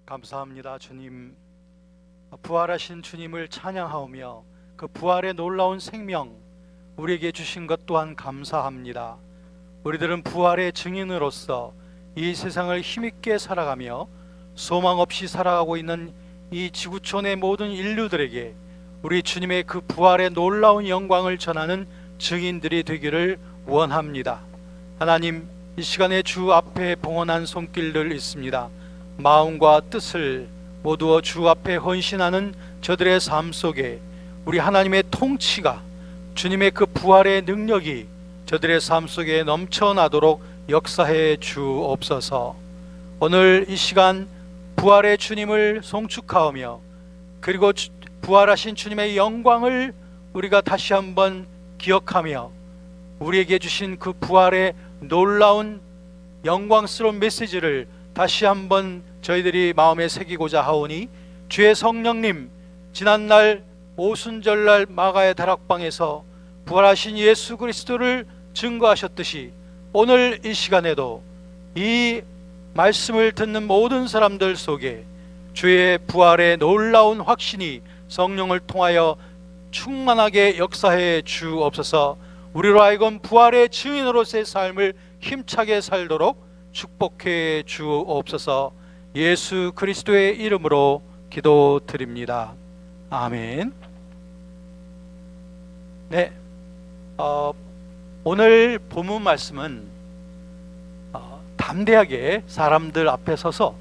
감사합니다. 주님, 부활하신 주님을 찬양하오며 그 부활의 놀라운 생명 우리에게 주신 것 또한 감사합니다. 우리들은 부활의 증인으로서 이 세상을 힘있게 살아가며 소망 없이 살아가고 있는 이 지구촌의 모든 인류들에게 우리 주님의 그 부활의 놀라운 영광을 전하는 증인들이 되기를 원합니다. 하나님, 이 시간에 주 앞에 봉헌한 손길들 있습니다. 마음과 뜻을 모두 주 앞에 헌신하는 저들의 삶 속에 우리 하나님의 통치가, 주님의 그 부활의 능력이 저들의 삶 속에 넘쳐나도록 역사해 주옵소서. 오늘 이 시간 부활의 주님을 송축하오며 그리고 부활하신 주님의 영광을 우리가 다시 한번 기억하며 우리에게 주신 그 부활의 놀라운 영광스러운 메시지를 다시 한번 저희들이 마음에 새기고자 하오니, 주의 성령님, 지난날 오순절날 마가의 다락방에서 부활하신 예수 그리스도를 증거하셨듯이 오늘 이 시간에도 이 말씀을 듣는 모든 사람들 속에 주의 부활의 놀라운 확신이 성령을 통하여 충만하게 역사해 주옵소서. 우리로 하여금 부활의 증인으로서의 삶을 힘차게 살도록 축복해 주옵소서. 예수 그리스도의 이름으로 기도드립니다. 아멘. 네, 오늘 본문 말씀은 담대하게 사람들 앞에 서서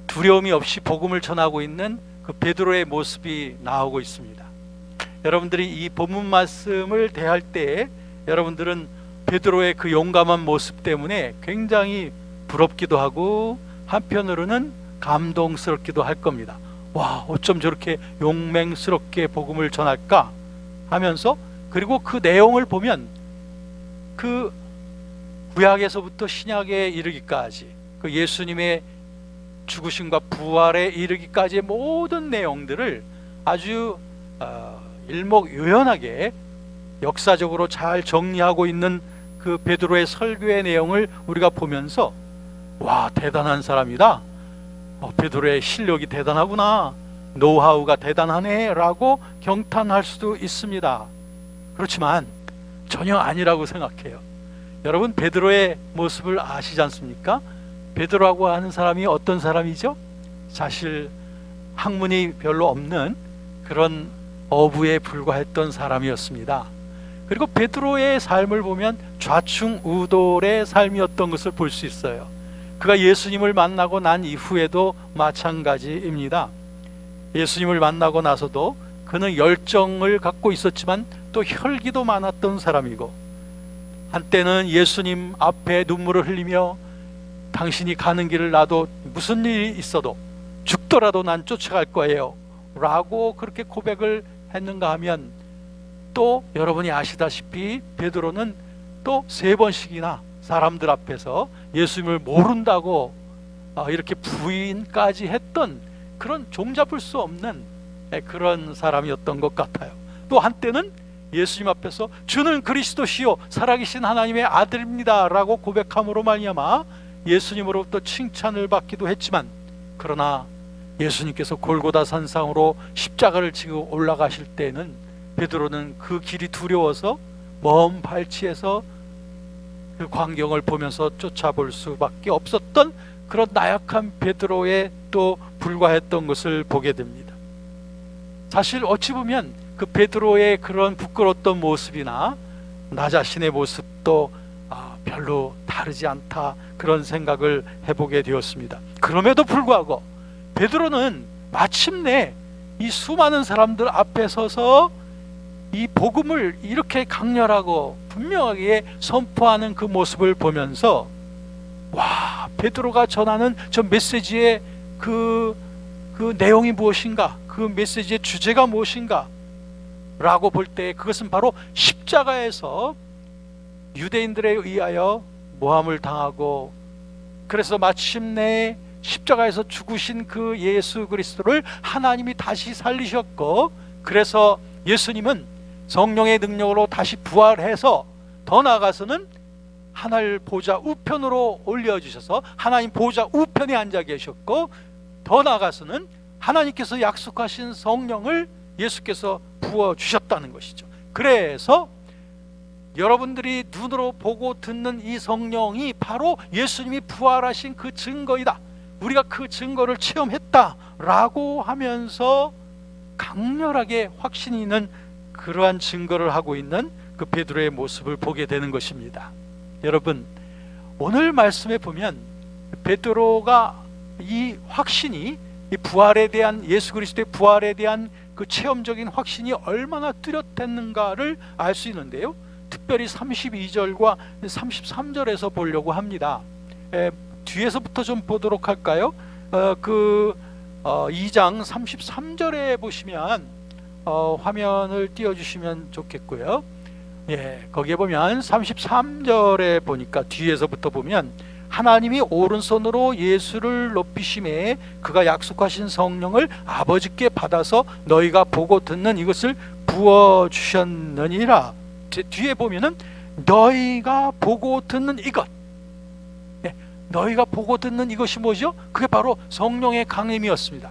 두려움이 없이 복음을 전하고 있는 그 베드로의 모습이 나오고 있습니다. 여러분들이 이 본문 말씀을 대할 때 여러분들은 베드로의 그 용감한 모습 때문에 굉장히 부럽기도 하고 한편으로는 감동스럽기도 할 겁니다. 와, 어쩜 저렇게 용맹스럽게 복음을 전할까 하면서, 그리고 그 내용을 보면 그 구약에서부터 신약에 이르기까지 그 예수님의 죽으심과 부활에 이르기까지의 모든 내용들을 아주 일목요연하게 역사적으로 잘 정리하고 있는 그 베드로의 설교의 내용을 우리가 보면서 와, 대단한 사람이다, 베드로의 실력이 대단하구나, 노하우가 대단하네 라고 경탄할 수도 있습니다. 그렇지만 전혀 아니라고 생각해요. 여러분, 베드로의 모습을 아시지 않습니까? 베드로라고 하는 사람이 어떤 사람이죠? 사실 학문이 별로 없는 그런 어부에 불과했던 사람이었습니다. 그리고 베드로의 삶을 보면 좌충우돌의 삶이었던 것을 볼 수 있어요. 그가 예수님을 만나고 난 이후에도 마찬가지입니다. 예수님을 만나고 나서도 그는 열정을 갖고 있었지만 또 혈기도 많았던 사람이고, 한때는 예수님 앞에 눈물을 흘리며 당신이 가는 길을 나도 무슨 일이 있어도 죽더라도 난 쫓아갈 거예요 라고 그렇게 고백을 했는가 하면, 또 여러분이 아시다시피 베드로는 또 3번씩이나 사람들 앞에서 예수님을 모른다고 이렇게 부인까지 했던 그런 종잡을 수 없는 그런 사람이었던 것 같아요. 또 한때는 예수님 앞에서 주는 그리스도시요 살아계신 하나님의 아들입니다 라고 고백함으로 말미암아 예수님으로부터 칭찬을 받기도 했지만, 그러나 예수님께서 골고다 산상으로 십자가를 지고 올라가실 때는 베드로는 그 길이 두려워서 먼 발치에서 그 광경을 보면서 쫓아볼 수밖에 없었던 그런 나약한 베드로에 또 불과했던 것을 보게 됩니다. 사실 어찌 보면 그 베드로의 그런 부끄러웠던 모습이나 나 자신의 모습도 별로 다르지 않다, 그런 생각을 해보게 되었습니다. 그럼에도 불구하고 베드로는 마침내 이 수많은 사람들 앞에 서서 이 복음을 이렇게 강렬하고 분명하게 선포하는 그 모습을 보면서, 와, 베드로가 전하는 저 메시지의 그 내용이 무엇인가, 그 메시지의 주제가 무엇인가 라고 볼 때 그것은 바로 십자가에서 유대인들에 의하여 모함을 당하고, 그래서 마침내 십자가에서 죽으신 그 예수 그리스도를 하나님이 다시 살리셨고, 그래서 예수님은 성령의 능력으로 다시 부활해서 더 나아가서는 하늘 보좌 우편으로 올려주셔서 하나님 보좌 우편에 앉아 계셨고, 더 나아가서는 하나님께서 약속하신 성령을 예수께서 부어주셨다는 것이죠. 그래서 여러분들이 눈으로 보고 듣는 이 성령이 바로 예수님이 부활하신 그 증거이다, 우리가 그 증거를 체험했다라고 하면서 강렬하게 확신이 있는 그러한 증거를 하고 있는 그 베드로의 모습을 보게 되는 것입니다. 여러분, 오늘 말씀에 보면 베드로가 이 확신이, 이 부활에 대한, 예수 그리스도의 부활에 대한 그 체험적인 확신이 얼마나 뚜렷했는가를 알 수 있는데요, 특별히 32절과 33절에서 보려고 합니다. 뒤에서부터 좀 보도록 할까요? 2장 33절에 보시면 화면을 띄워주시면 좋겠고요. 거기에 보면 33절에 보니까, 뒤에서부터 보면 하나님이 오른손으로 예수를 높이심에 그가 약속하신 성령을 아버지께 받아서 너희가 보고 듣는 이것을 부어주셨느니라. 뒤에 보면은 너희가 보고 듣는 이것, 너희가 보고 듣는 이것이 뭐죠? 그게 바로 성령의 강림이었습니다.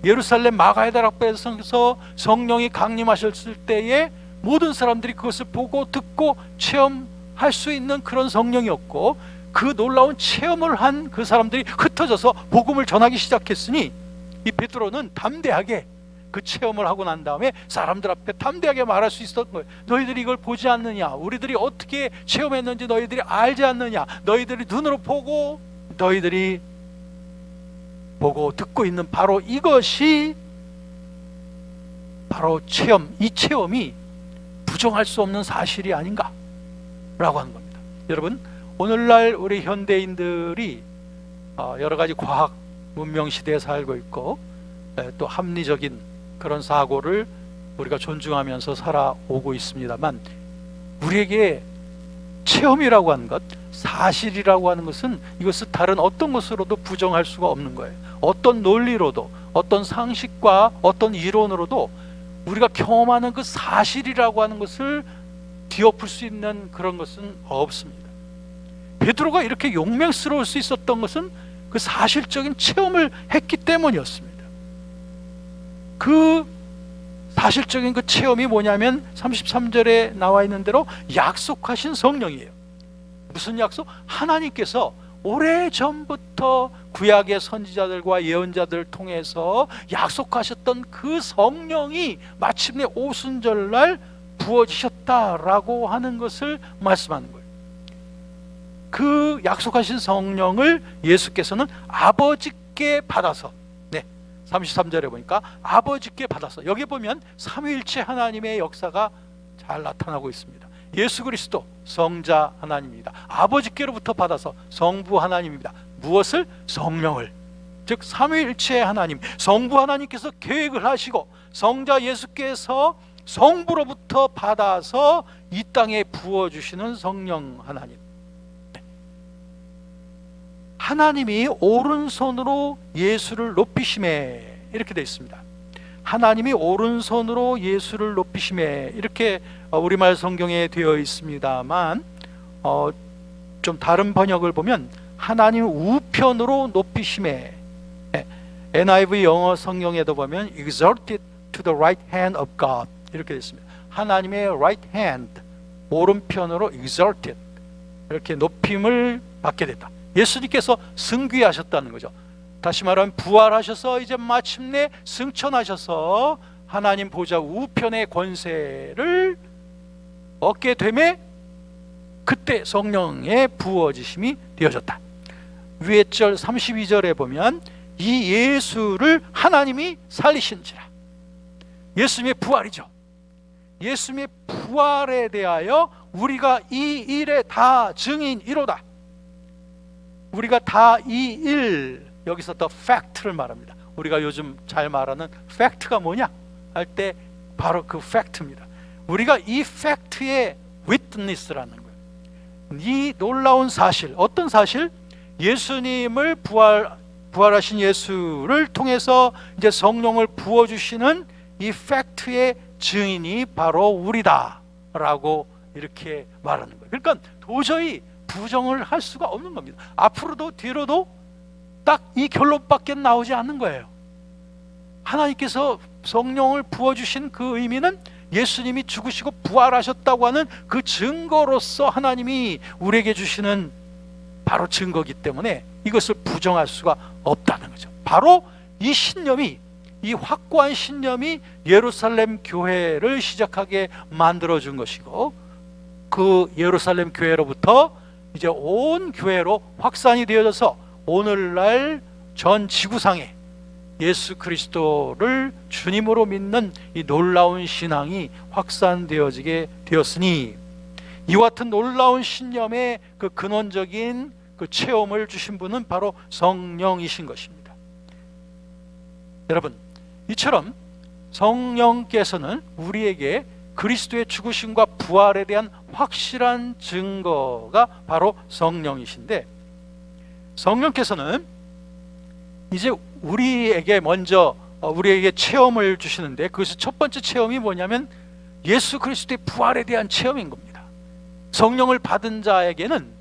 예루살렘 마가다락방에서 성령이 강림하셨을 때에 모든 사람들이 그것을 보고 듣고 체험할 수 있는 그런 성령이었고, 그 놀라운 체험을 한 그 사람들이 흩어져서 복음을 전하기 시작했으니 이 베드로는 담대하게 그 체험을 하고 난 다음에 사람들 앞에 담대하게 말할 수 있었던 거예요. 너희들이 이걸 보지 않느냐? 우리들이 어떻게 체험했는지 너희들이 알지 않느냐? 너희들이 눈으로 보고, 너희들이 보고 듣고 있는 바로 이것이 바로 체험, 이 체험이 부정할 수 없는 사실이 아닌가 라고 하는 겁니다. 여러분, 오늘날 우리 현대인들이 여러 가지 과학 문명 시대에 살고 있고, 또 합리적인 그런 사고를 우리가 존중하면서 살아오고 있습니다만, 우리에게 체험이라고 하는 것, 사실이라고 하는 것은 이것을 다른 어떤 것으로도 부정할 수가 없는 거예요. 어떤 논리로도, 어떤 상식과 어떤 이론으로도 우리가 경험하는 그 사실이라고 하는 것을 뒤엎을 수 있는 그런 것은 없습니다. 베드로가 이렇게 용맹스러울 수 있었던 것은 그 사실적인 체험을 했기 때문이었습니다. 그 사실적인 그 체험이 뭐냐면 33절에 나와 있는 대로 약속하신 성령이에요. 무슨 약속? 하나님께서 오래전부터 구약의 선지자들과 예언자들을 통해서 약속하셨던 그 성령이 마침내 오순절날 부어지셨다라고 하는 것을 말씀하는 거예요. 그 약속하신 성령을 예수께서는 아버지께 받아서, 33절에 보니까 아버지께 받아서, 여기 보면 삼위일체 하나님의 역사가 잘 나타나고 있습니다. 예수 그리스도 성자 하나님입니다. 아버지께로부터 받아서 성부 하나님입니다. 무엇을? 성령을. 즉 삼위일체 하나님, 성부 하나님께서 계획을 하시고 성자 예수께서 성부로부터 받아서 이 땅에 부어주시는 성령 하나님. 하나님이 오른손으로 예수를 높이심에, 이렇게 되어 있습니다. 하나님이 오른손으로 예수를 높이심에, 이렇게 우리말 성경에 되어 있습니다만, 좀 다른 번역을 보면 하나님 우편으로 높이심에, NIV 영어 성경에도 보면 exalted to the right hand of God, 이렇게 되어 있습니다. 하나님의 right hand, 오른편으로 exalted, 이렇게 높임을 받게 됐다. 예수님께서 승귀하셨다는 거죠. 다시 말하면 부활하셔서 이제 마침내 승천하셔서 하나님 보좌 우편의 권세를 얻게 되매 그때 성령의 부어지심이 되어졌다. 위에 절 32절에 보면 이 예수를 하나님이 살리신지라. 예수님의 부활이죠. 예수님의 부활에 대하여 우리가 이 일에 다 증인이로다. 우리가 다 이 일, 여기서 더 팩트를 말합니다. 우리가 요즘 잘 말하는 팩트가 뭐냐 할 때 바로 그 팩트입니다. 우리가 이 팩트의 witness라는 거예요. 이 놀라운 사실, 어떤 사실? 예수님을 부활하신 예수를 통해서 이제 성령을 부어주시는 이 팩트의 증인이 바로 우리다라고 이렇게 말하는 거예요. 그러니까 도저히 부정을 할 수가 없는 겁니다. 앞으로도 뒤로도 딱 이 결론밖에 나오지 않는 거예요. 하나님께서 성령을 부어주신 그 의미는 예수님이 죽으시고 부활하셨다고 하는 그 증거로서 하나님이 우리에게 주시는 바로 증거이기 때문에 이것을 부정할 수가 없다는 거죠. 바로 이 신념이, 이 확고한 신념이 예루살렘 교회를 시작하게 만들어준 것이고, 그 예루살렘 교회로부터 이제 온 교회로 확산이 되어져서 오늘날 전 지구상에 예수 그리스도를 주님으로 믿는 이 놀라운 신앙이 확산되어지게 되었으니, 이와 같은 놀라운 신념의 그 근원적인 그 체험을 주신 분은 바로 성령이신 것입니다. 여러분, 이처럼 성령께서는 우리에게 그리스도의 죽으심과 부활에 대한 확실한 증거가 바로 성령이신데, 성령께서는 이제 우리에게 먼저 우리에게 체험을 주시는데, 그것이 첫 번째 체험이 뭐냐면 예수 그리스도의 부활에 대한 체험인 겁니다. 성령을 받은 자에게는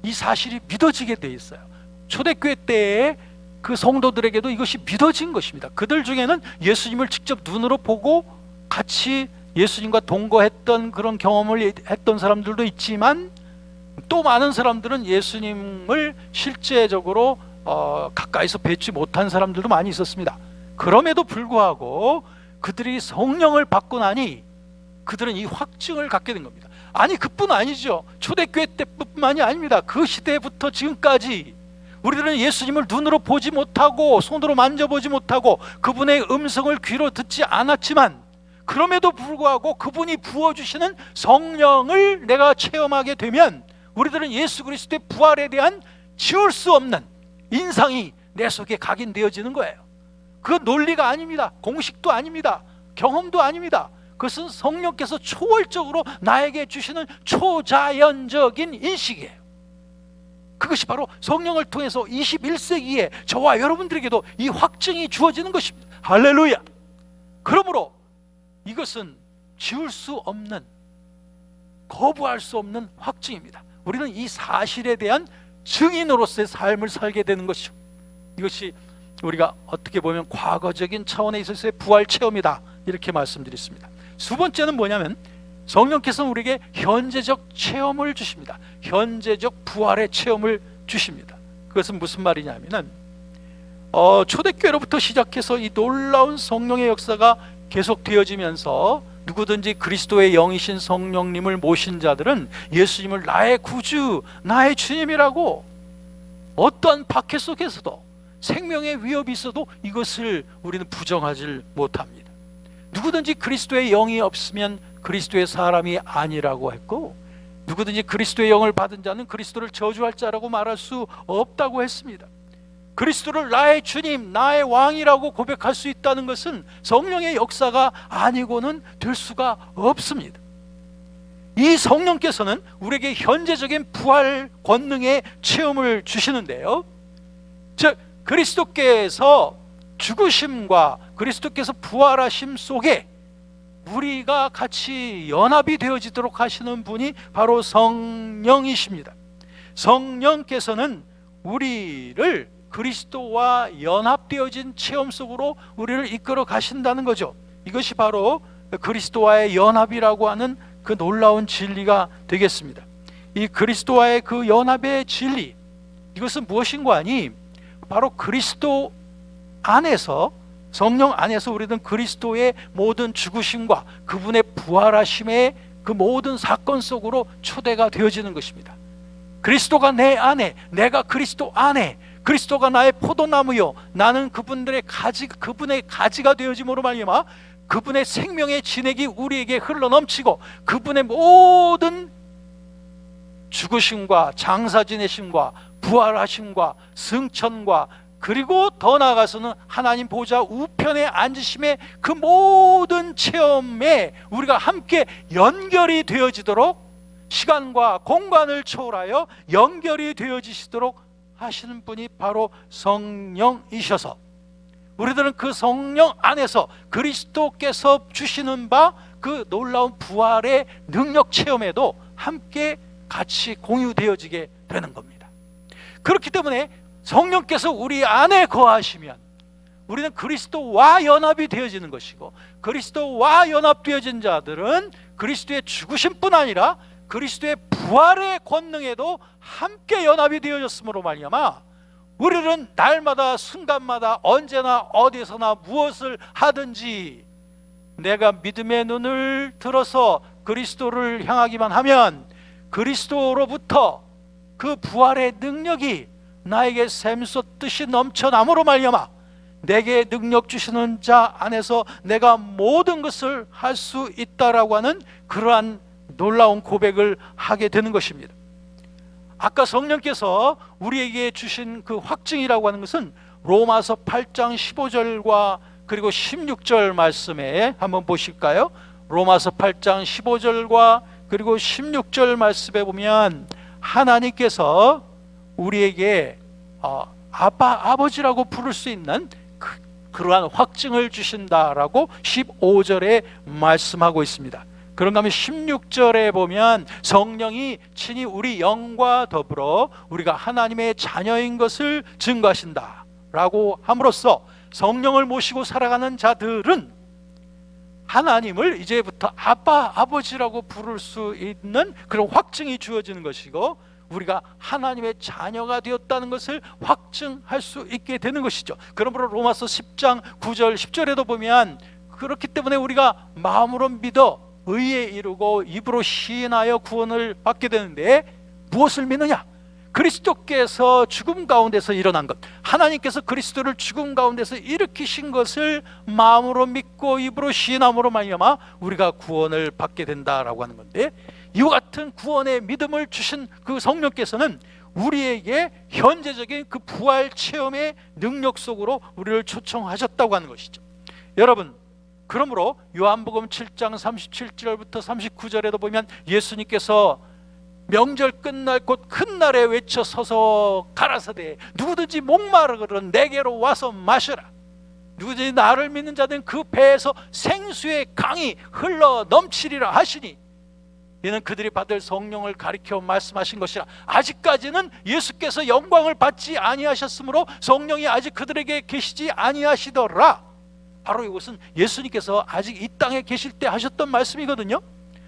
이 사실이 믿어지게 돼 있어요. 초대교회 때에 그 성도들에게도 이것이 믿어진 것입니다. 그들 중에는 예수님을 직접 눈으로 보고 같이 예수님과 동거했던 그런 경험을 했던 사람들도 있지만, 또 많은 사람들은 예수님을 실제적으로 가까이서 뵙지 못한 사람들도 많이 있었습니다. 그럼에도 불구하고 그들이 성령을 받고 나니 그들은 이 확증을 갖게 된 겁니다. 아니, 그뿐 아니죠. 초대교회 때뿐만이 아닙니다. 그 시대부터 지금까지 우리들은 예수님을 눈으로 보지 못하고 손으로 만져보지 못하고 그분의 음성을 귀로 듣지 않았지만, 그럼에도 불구하고 그분이 부어주시는 성령을 내가 체험하게 되면 우리들은 예수 그리스도의 부활에 대한 지울 수 없는 인상이 내 속에 각인되어지는 거예요. 그건 논리가 아닙니다. 공식도 아닙니다. 경험도 아닙니다. 그것은 성령께서 초월적으로 나에게 주시는 초자연적인 인식이에요. 그것이 바로 성령을 통해서 21세기에 저와 여러분들에게도 이 확증이 주어지는 것입니다. 할렐루야. 그러므로 이것은 지울 수 없는, 거부할 수 없는 확증입니다. 우리는 이 사실에 대한 증인으로서의 삶을 살게 되는 것이죠. 이것이 우리가 어떻게 보면 과거적인 차원에 있어서의 부활 체험이다, 이렇게 말씀드렸습니다. 두 번째는 뭐냐면 성령께서는 우리에게 현재적 체험을 주십니다. 현재적 부활의 체험을 주십니다. 그것은 무슨 말이냐면은 초대교회로부터 시작해서 이 놀라운 성령의 역사가 계속되어지면서 누구든지 그리스도의 영이신 성령님을 모신 자들은 예수님을 나의 구주, 나의 주님이라고, 어떠한 박해 속에서도 생명의 위협이 있어도 이것을 우리는 부정하지 못합니다. 누구든지 그리스도의 영이 없으면 그리스도의 사람이 아니라고 했고, 누구든지 그리스도의 영을 받은 자는 그리스도를 저주할 자라고 말할 수 없다고 했습니다. 그리스도를 나의 주님, 나의 왕이라고 고백할 수 있다는 것은 성령의 역사가 아니고는 될 수가 없습니다. 이 성령께서는 우리에게 현재적인 부활 권능의 체험을 주시는데요, 즉 그리스도께서 죽으심과 그리스도께서 부활하심 속에 우리가 같이 연합이 되어지도록 하시는 분이 바로 성령이십니다. 성령께서는 우리를 그리스도와 연합되어진 체험 속으로 우리를 이끌어 가신다는 거죠. 이것이 바로 그리스도와의 연합이라고 하는 그 놀라운 진리가 되겠습니다. 이 그리스도와의 그 연합의 진리, 이것은 무엇인가 하니 바로 그리스도 안에서, 성령 안에서 우리는 그리스도의 모든 죽으심과 그분의 부활하심의 그 모든 사건 속으로 초대가 되어지는 것입니다. 그리스도가 내 안에, 내가 그리스도 안에, 그리스도가 나의 포도나무요, 나는 그분의 가지가 되어짐으로 말미암아 그분의 생명의 진액이 우리에게 흘러넘치고 그분의 모든 죽으심과 장사 지내심과 부활하심과 승천과, 그리고 더 나아가서는 하나님 보좌 우편에 앉으심의 그 모든 체험에 우리가 함께 연결이 되어지도록, 시간과 공간을 초월하여 연결이 되어지시도록 하시는 분이 바로 성령이셔서, 우리들은 그 성령 안에서 그리스도께서 주시는 바 그 놀라운 부활의 능력 체험에도 함께 같이 공유되어지게 되는 겁니다. 그렇기 때문에 성령께서 우리 안에 거하시면 우리는 그리스도와 연합이 되어지는 것이고, 그리스도와 연합되어진 자들은 그리스도의 죽으심뿐 아니라 그리스도의 부활의 권능에도 함께 연합이 되어졌으므로 말미암아 우리는 날마다 순간마다 언제나 어디서나 무엇을 하든지 내가 믿음의 눈을 들어서 그리스도를 향하기만 하면 그리스도로부터 그 부활의 능력이 나에게 샘솟듯이 넘쳐남으로 말미암아 내게 능력 주시는 자 안에서 내가 모든 것을 할 수 있다라고 하는 그러한 놀라운 고백을 하게 되는 것입니다. 아까 성령께서 우리에게 주신 그 확증이라고 하는 것은 로마서 8장 15절과 그리고 16절 말씀에 한번 보실까요? 로마서 8장 15절과 그리고 16절 말씀에 보면 하나님께서 우리에게 아버지라고 부를 수 있는 그러한 확증을 주신다라고 15절에 말씀하고 있습니다. 그런가 하면 16절에 보면 성령이 친히 우리 영과 더불어 우리가 하나님의 자녀인 것을 증거하신다 라고 함으로써 성령을 모시고 살아가는 자들은 하나님을 이제부터 아빠, 아버지라고 부를 수 있는 그런 확증이 주어지는 것이고, 우리가 하나님의 자녀가 되었다는 것을 확증할 수 있게 되는 것이죠. 그러므로 로마서 10장 9절 10절에도 보면 그렇기 때문에 우리가 마음으로 믿어 의에 이르고 입으로 시인하여 구원을 받게 되는데, 무엇을 믿느냐? 그리스도께서 죽음 가운데서 일어난 것, 하나님께서 그리스도를 죽음 가운데서 일으키신 것을 마음으로 믿고 입으로 시인함으로 말미암아 우리가 구원을 받게 된다라고 하는 건데, 이와 같은 구원의 믿음을 주신 그 성령께서는 우리에게 현재적인 그 부활 체험의 능력 속으로 우리를 초청하셨다고 하는 것이죠. 여러분, 그러므로 요한복음 7장 37절부터 39절에도 보면 예수님께서 명절 끝날 곧 큰 날에 외쳐 서서 가라사대 누구든지 목마르거든 내게로 와서 마셔라. 누구든지 나를 믿는 자들은 그 배에서 생수의 강이 흘러 넘치리라 하시니, 이는 그들이 받을 성령을 가리켜 말씀하신 것이라. 아직까지는 예수께서 영광을 받지 아니하셨으므로 성령이 아직 그들에게 계시지 아니하시더라. 바로 이것은 예수님께서 아직 이 땅에 계실 때 하셨던 말씀이거든요.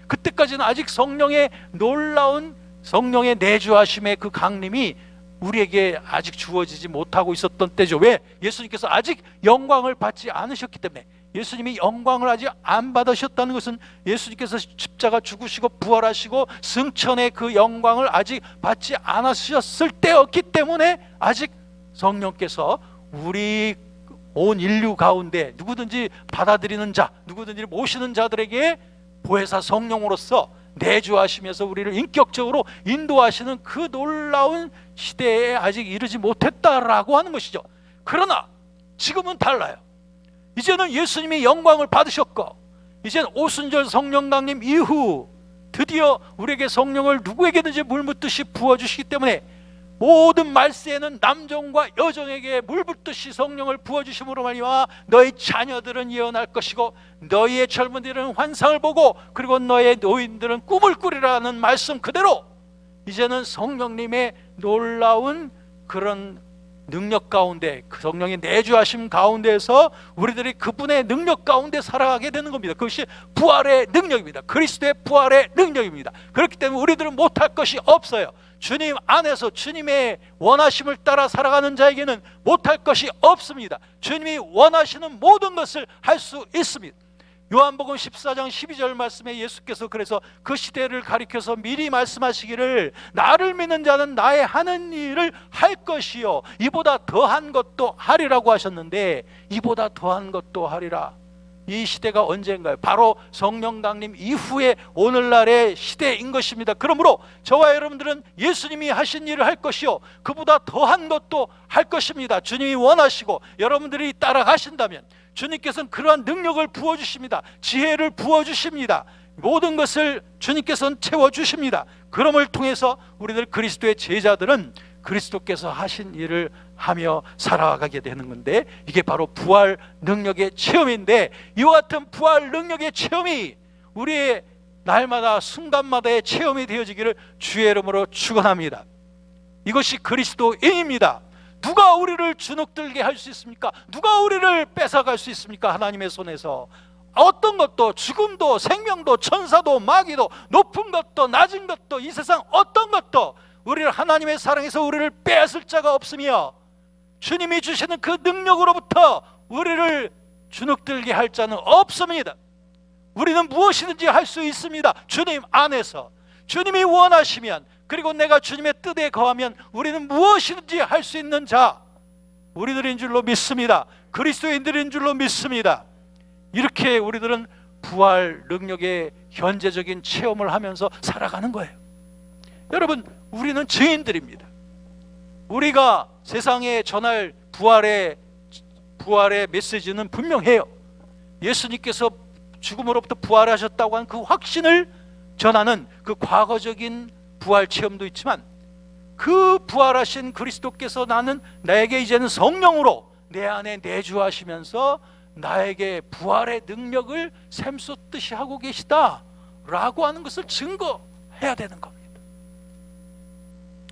그때까지는 아직 성령의 놀라운 성령의 내주하심의 그 강림이 우리에게 아직 주어지지 못하고 있었던 때죠. 왜? 예수님께서 아직 영광을 받지 않으셨기 때문에. 예수님이 영광을 아직 안 받으셨다는 것은 예수님께서 십자가 죽으시고 부활하시고 승천의 그 영광을 아직 받지 않으셨을 때였기 때문에 아직 성령께서 우리 온 인류 가운데 누구든지 받아들이는 자, 누구든지 모시는 자들에게 보혜사 성령으로서 내주하시면서 우리를 인격적으로 인도하시는 그 놀라운 시대에 아직 이르지 못했다라고 하는 것이죠. 그러나 지금은 달라요. 이제는 예수님이 영광을 받으셨고, 이제는 오순절 성령 강림 이후 드디어 우리에게 성령을 누구에게든지 물 붓듯이 부어주시기 때문에 모든 말세에는 남종과 여종에게 물 붓듯이 성령을 부어주심으로 말미암아 너희 자녀들은 예언할 것이고 너희의 젊은이들은 환상을 보고 그리고 너의 노인들은 꿈을 꾸리라는 말씀 그대로 이제는 성령님의 놀라운 그런 능력 가운데, 그 성령의 내주하심 가운데에서 우리들이 그분의 능력 가운데 살아가게 되는 겁니다. 그것이 부활의 능력입니다. 그리스도의 부활의 능력입니다. 그렇기 때문에 우리들은 못할 것이 없어요. 주님 안에서 주님의 원하심을 따라 살아가는 자에게는 못할 것이 없습니다. 주님이 원하시는 모든 것을 할 수 있습니다. 요한복음 14장 12절 말씀에 예수께서 그래서 그 시대를 가리켜서 미리 말씀하시기를 나를 믿는 자는 나의 하는 일을 할 것이요 이보다 더한 것도 하리라고 하셨는데, 이보다 더한 것도 하리라, 이 시대가 언제인가요? 바로 성령 강림 이후에 오늘날의 시대인 것입니다. 그러므로 저와 여러분들은 예수님이 하신 일을 할 것이요 그보다 더한 것도 할 것입니다. 주님이 원하시고 여러분들이 따라가신다면 주님께서는 그러한 능력을 부어주십니다. 지혜를 부어주십니다. 모든 것을 주님께서는 채워주십니다. 그럼을 통해서 우리들 그리스도의 제자들은 그리스도께서 하신 일을 하며 살아가게 되는 건데, 이게 바로 부활 능력의 체험인데, 이와 같은 부활 능력의 체험이 우리의 날마다 순간마다의 체험이 되어지기를 주의 이름으로 축원합니다. 이것이 그리스도인입니다. 누가 우리를 주눅들게 할 수 있습니까? 누가 우리를 뺏어갈 수 있습니까? 하나님의 손에서 어떤 것도, 죽음도 생명도 천사도 마귀도 높은 것도 낮은 것도 이 세상 어떤 것도 우리를 하나님의 사랑에서 우리를 빼앗을 자가 없으며, 주님이 주시는 그 능력으로부터 우리를 주눅들게 할 자는 없습니다. 우리는 무엇이든지 할 수 있습니다. 주님 안에서. 주님이 원하시면, 그리고 내가 주님의 뜻에 거하면 우리는 무엇이든지 할 수 있는 자, 우리들인 줄로 믿습니다. 그리스도인들인 줄로 믿습니다. 이렇게 우리들은 부활 능력의 현재적인 체험을 하면서 살아가는 거예요. 여러분, 우리는 증인들입니다. 우리가 세상에 전할 부활의 메시지는 분명해요. 예수님께서 죽음으로부터 부활하셨다고 하는 그 확신을 전하는 그 과거적인 부활 체험도 있지만, 그 부활하신 그리스도께서 나는 나에게 이제는 성령으로 내 안에 내주하시면서 나에게 부활의 능력을 샘솟듯이 하고 계시다 라고 하는 것을 증거해야 되는 겁니다.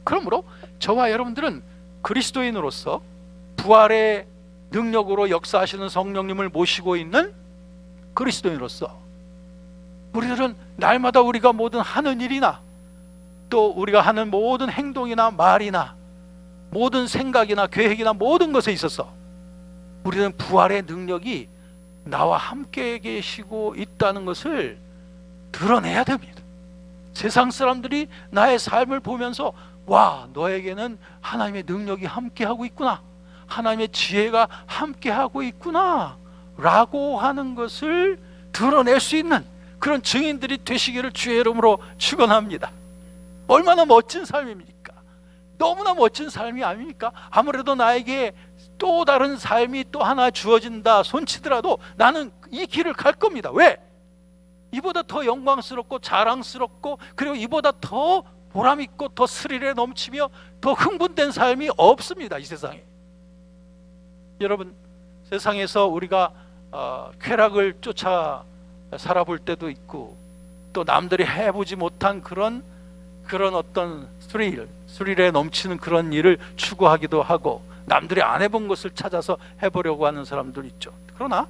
그러므로 저와 여러분들은 그리스도인으로서 부활의 능력으로 역사하시는 성령님을 모시고 있는 그리스도인으로서 우리들은 날마다 우리가 모든 하는 일이나 또 우리가 하는 모든 행동이나 말이나 모든 생각이나 계획이나 모든 것에 있어서 우리는 부활의 능력이 나와 함께 계시고 있다는 것을 드러내야 됩니다. 세상 사람들이 나의 삶을 보면서 와, 너에게는 하나님의 능력이 함께하고 있구나, 하나님의 지혜가 함께하고 있구나 라고 하는 것을 드러낼 수 있는 그런 증인들이 되시기를 주의 이름으로 축원합니다. 얼마나 멋진 삶입니까? 너무나 멋진 삶이 아닙니까? 아무래도 나에게 또 다른 삶이 또 하나 주어진다 손치더라도 나는 이 길을 갈 겁니다. 왜? 이보다 더 영광스럽고 자랑스럽고, 그리고 이보다 더 보람있고 더 스릴에 넘치며 더 흥분된 삶이 없습니다, 이 세상에. 여러분, 세상에서 우리가 쾌락을 쫓아 살아볼 때도 있고, 또 남들이 해보지 못한 그런 어떤 스릴에 넘치는 그런 일을 추구하기도 하고, 남들이 안 해본 것을 찾아서 해보려고 하는 사람들 있죠. 그러나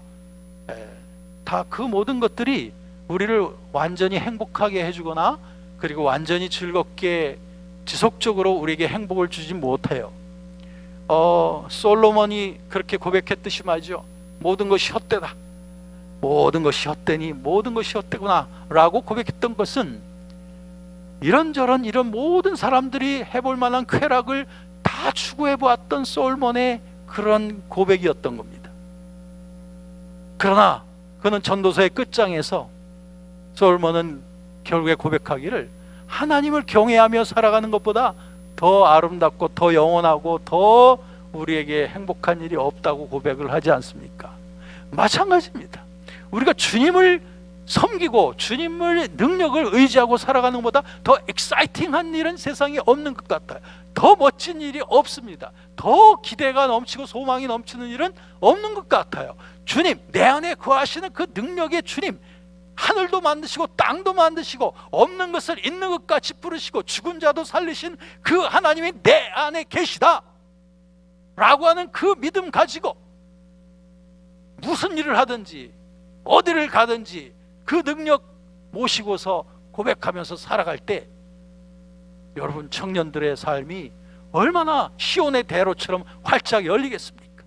다 그 모든 것들이 우리를 완전히 행복하게 해주거나 그리고 완전히 즐겁게 지속적으로 우리에게 행복을 주지 못해요. 솔로몬이 그렇게 고백했듯이 말이죠. 모든 것이 헛되다, 모든 것이 헛되니 모든 것이 헛되구나 라고 고백했던 것은 이런저런 이런 모든 사람들이 해볼 만한 쾌락을 다 추구해보았던 솔몬의 그런 고백이었던 겁니다. 그러나 그는 전도서의 끝장에서 솔몬은 결국에 고백하기를 하나님을 경외하며 살아가는 것보다 더 아름답고 더 영원하고 더 우리에게 행복한 일이 없다고 고백을 하지 않습니까? 마찬가지입니다. 우리가 주님을 섬기고 주님의 능력을 의지하고 살아가는 것보다 더 엑사이팅한 일은 세상에 없는 것 같아요. 더 멋진 일이 없습니다. 더 기대가 넘치고 소망이 넘치는 일은 없는 것 같아요. 주님, 내 안에 거하시는 그 능력의 주님, 하늘도 만드시고 땅도 만드시고 없는 것을 있는 것 같이 부르시고 죽은 자도 살리신 그 하나님이 내 안에 계시다 라고 하는 그 믿음 가지고 무슨 일을 하든지 어디를 가든지 그 능력 모시고서 고백하면서 살아갈 때 여러분 청년들의 삶이 얼마나 시온의 대로처럼 활짝 열리겠습니까?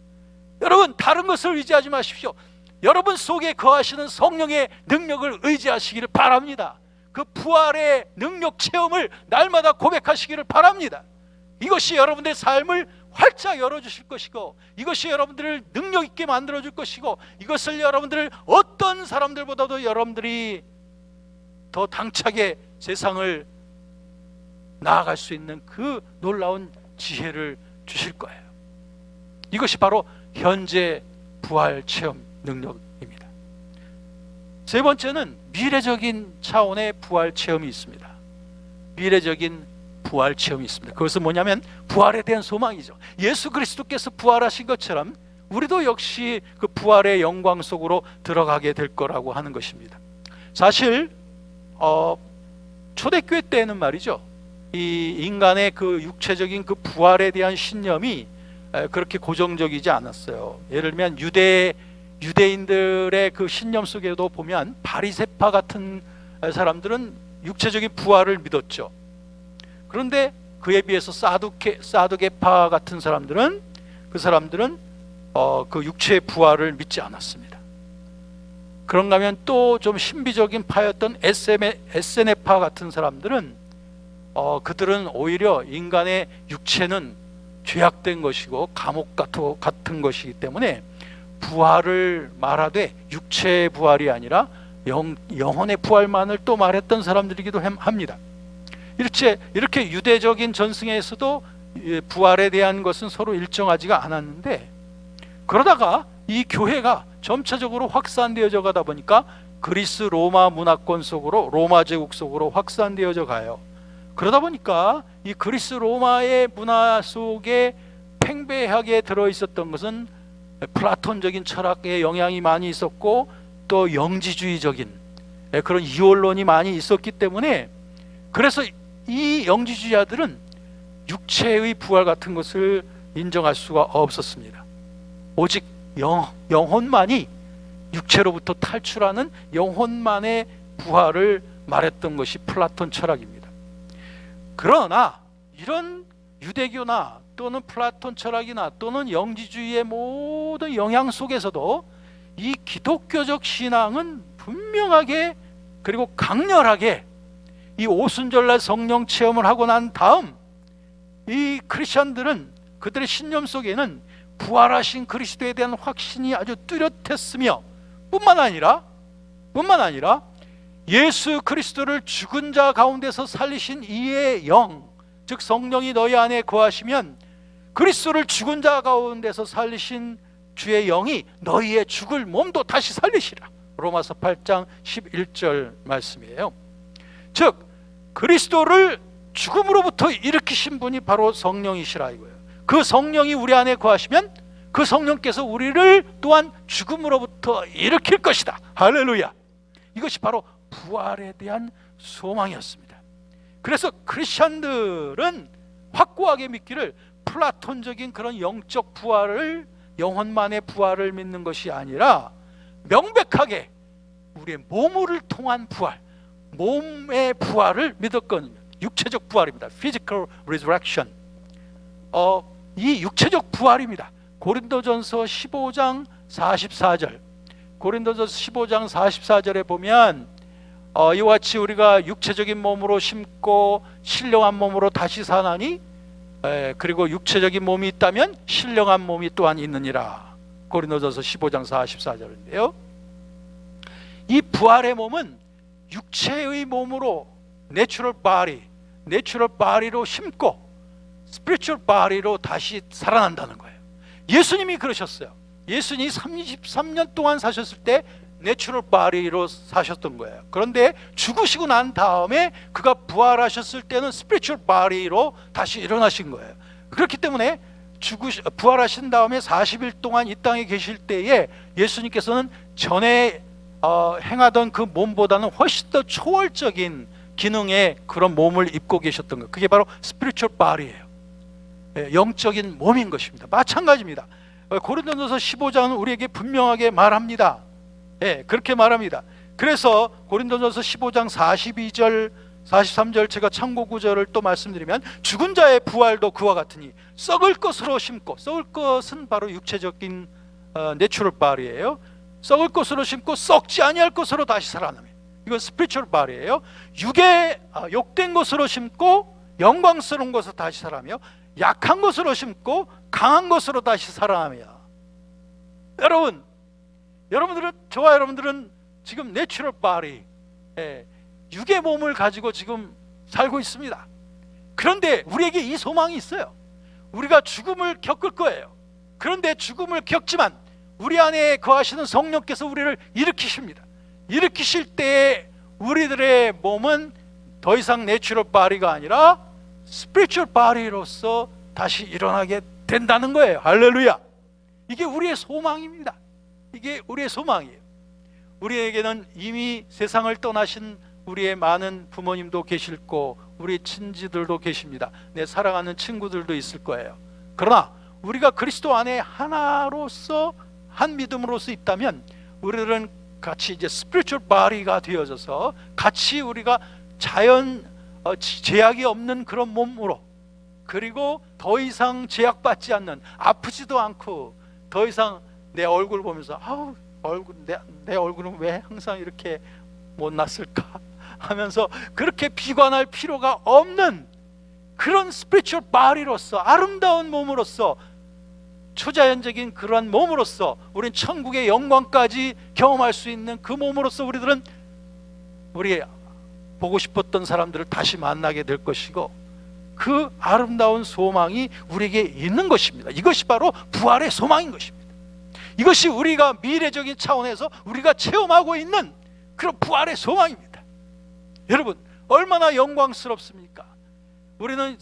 여러분, 다른 것을 의지하지 마십시오. 여러분 속에 거하시는 성령의 능력을 의지하시기를 바랍니다. 그 부활의 능력 체험을 날마다 고백하시기를 바랍니다. 이것이 여러분의 삶을 활짝 열어주실 것이고, 이것이 여러분들을 능력 있게 만들어줄 것이고, 이것을 여러분들을 어떤 사람들보다도 여러분들이 더 당차게 세상을 나아갈 수 있는 그 놀라운 지혜를 주실 거예요. 이것이 바로 현재 부활 체험 능력입니다. 세 번째는 미래적인 차원의 부활 체험이 있습니다. 미래적인 부활 체험이 있습니다. 그것은 뭐냐면 부활에 대한 소망이죠. 예수 그리스도께서 부활하신 것처럼 우리도 역시 그 부활의 영광 속으로 들어가게 될 거라고 하는 것입니다. 사실 초대교회 때는 말이죠, 이 인간의 그 육체적인 그 부활에 대한 신념이 그렇게 고정적이지 않았어요. 예를 들면 유대인들의 그 신념 속에도 보면 바리새파 같은 사람들은 육체적인 부활을 믿었죠. 그런데 그에 비해서 사두개파 같은 사람들은 그 육체의 부활을 믿지 않았습니다. 그런가 하면 또 좀 신비적인 파였던 에세네파 같은 사람들은 그들은 오히려 인간의 육체는 죄악된 것이고 감옥 같은 것이기 때문에 부활을 말하되 육체의 부활이 아니라 영혼의 부활만을 또 말했던 사람들이기도 합니다. 이렇게 유대적인 전승에서도 부활에 대한 것은 서로 일정하지가 않았는데, 그러다가 이 교회가 점차적으로 확산되어져 가다 보니까 그리스 로마 문화권 속으로, 로마 제국 속으로 확산되어져 가요. 그러다 보니까 이 그리스 로마의 문화 속에 팽배하게 들어있었던 것은 플라톤적인 철학의 영향이 많이 있었고, 또 영지주의적인 그런 이원론이 많이 있었기 때문에, 그래서 이 영지주의자들은 육체의 부활 같은 것을 인정할 수가 없었습니다. 오직 영혼만이, 육체로부터 탈출하는 영혼만의 부활을 말했던 것이 플라톤 철학입니다. 그러나 이런 유대교나 또는 플라톤 철학이나 또는 영지주의의 모든 영향 속에서도 이 기독교적 신앙은 분명하게 그리고 강렬하게 이 오순절날 성령 체험을 하고 난 다음 이 크리스천들은 그들의 신념 속에는 부활하신 그리스도에 대한 확신이 아주 뚜렷했으며, 뿐만 아니라 예수 그리스도를 죽은 자 가운데서 살리신 이의 영, 즉 성령이 너희 안에 거하시면 그리스도를 죽은 자 가운데서 살리신 주의 영이 너희의 죽을 몸도 다시 살리시라. 로마서 8장 11절 말씀이에요. 즉 그리스도를 죽음으로부터 일으키신 분이 바로 성령이시라 이거예요. 그 성령이 우리 안에 거하시면 그 성령께서 우리를 또한 죽음으로부터 일으킬 것이다. 할렐루야. 이것이 바로 부활에 대한 소망이었습니다. 그래서 크리스천들은 확고하게 믿기를 플라톤적인 그런 영적 부활을, 영혼만의 부활을 믿는 것이 아니라 명백하게 우리의 몸을 통한 부활, 몸의 부활을 믿었거든요. 육체적 부활입니다. Physical resurrection. 이 육체적 부활입니다. 고린도전서 15장 44절. 고린도전서 15장 44절에 보면 이와 같이 우리가 육체적인 몸으로 심고 신령한 몸으로 다시 사나니, 그리고 육체적인 몸이 있다면 신령한 몸이 또한 있느니라. 고린도전서 15장 44절인데요. 이 부활의 몸은 육체의 몸으로 내추럴 바디로 심고 스피리추얼 바디로 다시 살아난다는 거예요. 예수님이 그러셨어요. 예수님이 33년 동안 사셨을 때 내추럴 바디로 사셨던 거예요. 그런데 죽으시고 난 다음에 그가 부활하셨을 때는 스피리추얼 바디로 다시 일어나신 거예요. 그렇기 때문에 부활하신 다음에 40일 동안 이 땅에 계실 때에 예수님께서는 전에 행하던 그 몸보다는 훨씬 더 초월적인 기능의 그런 몸을 입고 계셨던 거예요. 그게 바로 스피리추얼 바디예요. 영적인 몸인 것입니다. 마찬가지입니다. 고린도전서 15장은 우리에게 분명하게 말합니다. 그렇게 말합니다. 그래서 고린도전서 15장 42절 43절 제가 참고 구절을 또 말씀드리면, 죽은 자의 부활도 그와 같으니 썩을 것으로 심고, 썩을 것은 바로 육체적인 내추럴 바디예요. 썩을 것으로 심고 썩지 아니할 것으로 다시 살아나며, 이건 스피리추얼 바디예요. 욕된 것으로 심고 영광스러운 것으로 다시 살아나며, 약한 것으로 심고 강한 것으로 다시 살아나며. 저와 여러분들은 지금 내추럴 바디, 육의 몸을 가지고 지금 살고 있습니다. 그런데 우리에게 이 소망이 있어요. 우리가 죽음을 겪을 거예요. 그런데 죽음을 겪지만 우리 안에 거하시는 성령께서 우리를 일으키십니다. 일으키실 때에 우리들의 몸은 더 이상 내추럴 바디가 아니라 스피리추얼 바디로서 다시 일어나게 된다는 거예요. 할렐루야. 이게 우리의 소망입니다. 이게 우리의 소망이에요. 우리에게는 이미 세상을 떠나신 우리의 많은 부모님도 계실 거, 우리 친지들도 계십니다. 내 사랑하는 친구들도 있을 거예요. 그러나 우리가 그리스도 안에 하나로서 한 믿음으로서 있다면 우리들은 같이 이제 스피리추얼 바디가 되어져서 같이 우리가 자연 제약이 없는 그런 몸으로, 그리고 더 이상 제약받지 않는, 아프지도 않고 더 이상 내 얼굴 보면서 아우 내 얼굴은 왜 항상 이렇게 못났을까 하면서 그렇게 비관할 필요가 없는 그런 스피리추얼 바디로서, 아름다운 몸으로서, 초자연적인 그러한 몸으로서 우리는 천국의 영광까지 경험할 수 있는 그 몸으로서 우리들은 우리 보고 싶었던 사람들을 다시 만나게 될 것이고, 그 아름다운 소망이 우리에게 있는 것입니다. 이것이 바로 부활의 소망인 것입니다. 이것이 우리가 미래적인 차원에서 우리가 체험하고 있는 그런 부활의 소망입니다. 여러분, 얼마나 영광스럽습니까? 우리는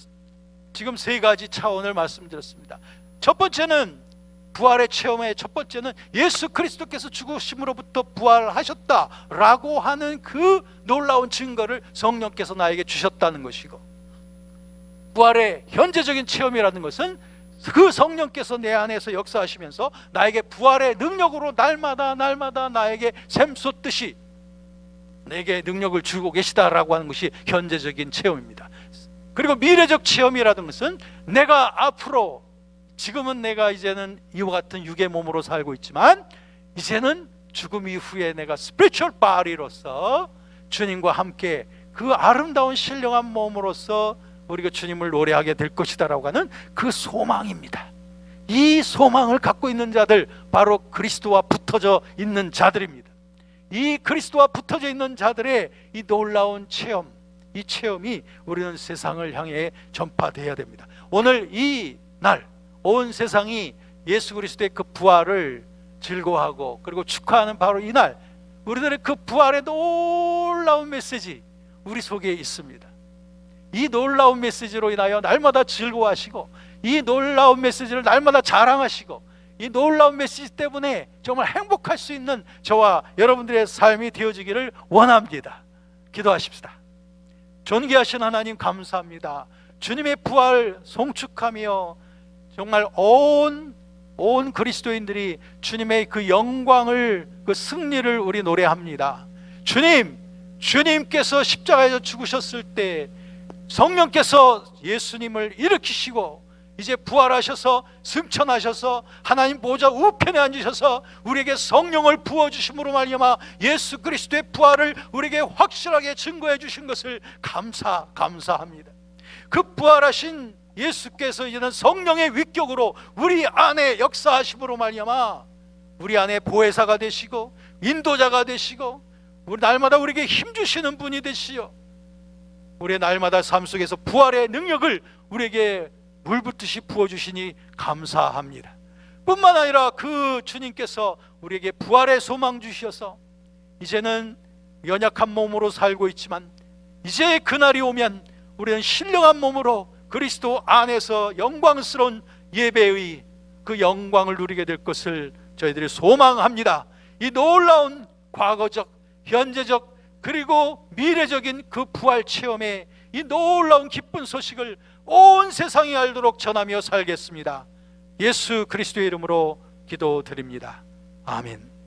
지금 세 가지 차원을 말씀드렸습니다. 첫 번째는, 부활의 체험의 첫 번째는 예수 그리스도께서 죽으심으로부터 부활하셨다라고 하는 그 놀라운 증거를 성령께서 나에게 주셨다는 것이고, 부활의 현재적인 체험이라는 것은 그 성령께서 내 안에서 역사하시면서 나에게 부활의 능력으로 날마다 나에게 샘솟듯이 내게 능력을 주고 계시다라고 하는 것이 현재적인 체험입니다. 그리고 미래적 체험이라는 것은 내가 앞으로, 지금은 내가 이제는 이와 같은 육의 몸으로 살고 있지만 이제는 죽음 이후에 내가 스피리추얼 바디로서 주님과 함께 그 아름다운 신령한 몸으로서 우리가 주님을 노래하게 될 것이다라고 하는 그 소망입니다. 이 소망을 갖고 있는 자들, 바로 그리스도와 붙어져 있는 자들입니다. 이 그리스도와 붙어져 있는 자들의 이 놀라운 체험, 이 체험이 우리는 세상을 향해 전파되어야 됩니다. 오늘 이 날 온 세상이 예수 그리스도의 그 부활을 즐거워하고 그리고 축하하는 바로 이 날, 우리들의 그 부활의 놀라운 메시지 우리 속에 있습니다. 이 놀라운 메시지로 인하여 날마다 즐거워하시고, 이 놀라운 메시지를 날마다 자랑하시고, 이 놀라운 메시지 때문에 정말 행복할 수 있는 저와 여러분들의 삶이 되어지기를 원합니다. 기도하십시다. 존귀하신 하나님, 감사합니다. 주님의 부활 송축하며 정말 온 그리스도인들이 주님의 그 영광을, 그 승리를 우리 노래합니다. 주님께서 십자가에서 죽으셨을 때 성령께서 예수님을 일으키시고 이제 부활하셔서 승천하셔서 하나님 보좌 우편에 앉으셔서 우리에게 성령을 부어주심으로 말미암아 예수 그리스도의 부활을 우리에게 확실하게 증거해 주신 것을 감사합니다. 그 부활하신 예수께서 이제는 성령의 위격으로 우리 안에 역사하심으로 말미암아 우리 안에 보혜사가 되시고 인도자가 되시고 우리 날마다 우리에게 힘주시는 분이 되시어 우리의 날마다 삶 속에서 부활의 능력을 우리에게 물붓듯이 부어주시니 감사합니다. 뿐만 아니라 그 주님께서 우리에게 부활의 소망 주셔서 이제는 연약한 몸으로 살고 있지만 이제 그날이 오면 우리는 신령한 몸으로 그리스도 안에서 영광스러운 예배의 그 영광을 누리게 될 것을 저희들이 소망합니다. 이 놀라운 과거적, 현재적, 그리고 미래적인 그 부활 체험의 이 놀라운 기쁜 소식을 온 세상이 알도록 전하며 살겠습니다. 예수 그리스도의 이름으로 기도드립니다. 아멘.